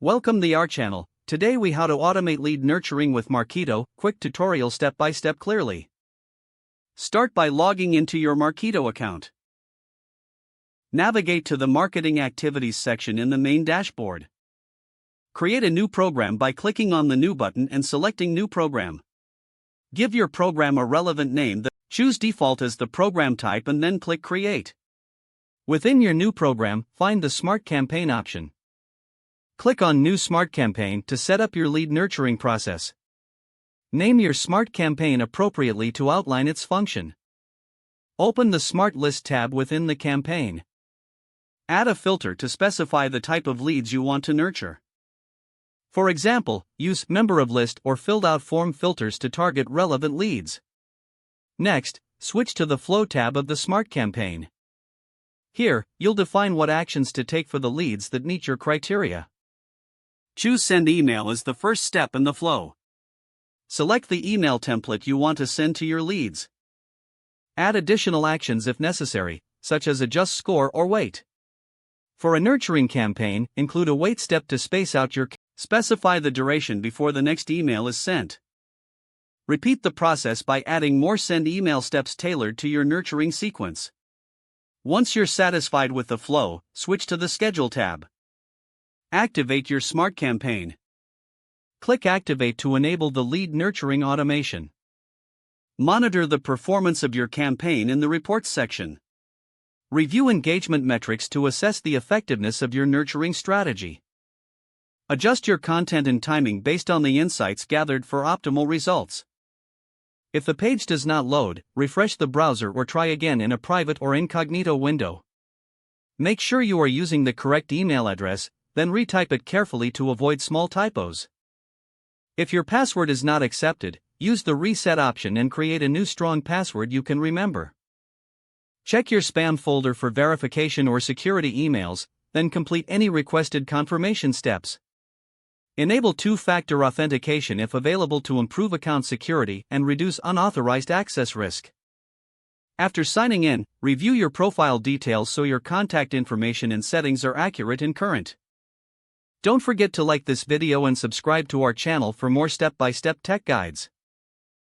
Welcome to our channel. Today we how to automate lead nurturing with Marketo, quick tutorial step by step clearly. Start by logging into your Marketo account. Navigate to the marketing activities section in the main dashboard. Create a new program by clicking on the new button and selecting new program. Give your program a relevant name. Choose default as the program type and then click create. Within your new program, find the Smart Campaign option. Click on New Smart Campaign to set up your lead nurturing process. Name your Smart Campaign appropriately to outline its function. Open the Smart List tab within the campaign. Add a filter to specify the type of leads you want to nurture. For example, use Member of List or Filled Out Form filters to target relevant leads. Next, switch to the Flow tab of the Smart Campaign. Here, you'll define what actions to take for the leads that meet your criteria. Choose Send Email as the first step in the flow. Select the email template you want to send to your leads. Add additional actions if necessary, such as adjust score or wait. For a nurturing campaign, include a wait step to space out your. Specify the duration before the next email is sent. Repeat the process by adding more send email steps tailored to your nurturing sequence. Once you're satisfied with the flow, switch to the Schedule tab. Activate your Smart Campaign. Click Activate to enable the lead nurturing automation. Monitor the performance of your campaign in the Reports section. Review engagement metrics to assess the effectiveness of your nurturing strategy. Adjust your content and timing based on the insights gathered for optimal results. If the page does not load, refresh the browser or try again in a private or incognito window. Make sure you are using the correct email address, then retype it carefully to avoid small typos. If your password is not accepted, use the reset option and create a new strong password you can remember. Check your spam folder for verification or security emails, then complete any requested confirmation steps. Enable two-factor authentication if available to improve account security and reduce unauthorized access risk. After signing in, review your profile details so your contact information and settings are accurate and current. Don't forget to like this video and subscribe to our channel for more step-by-step tech guides.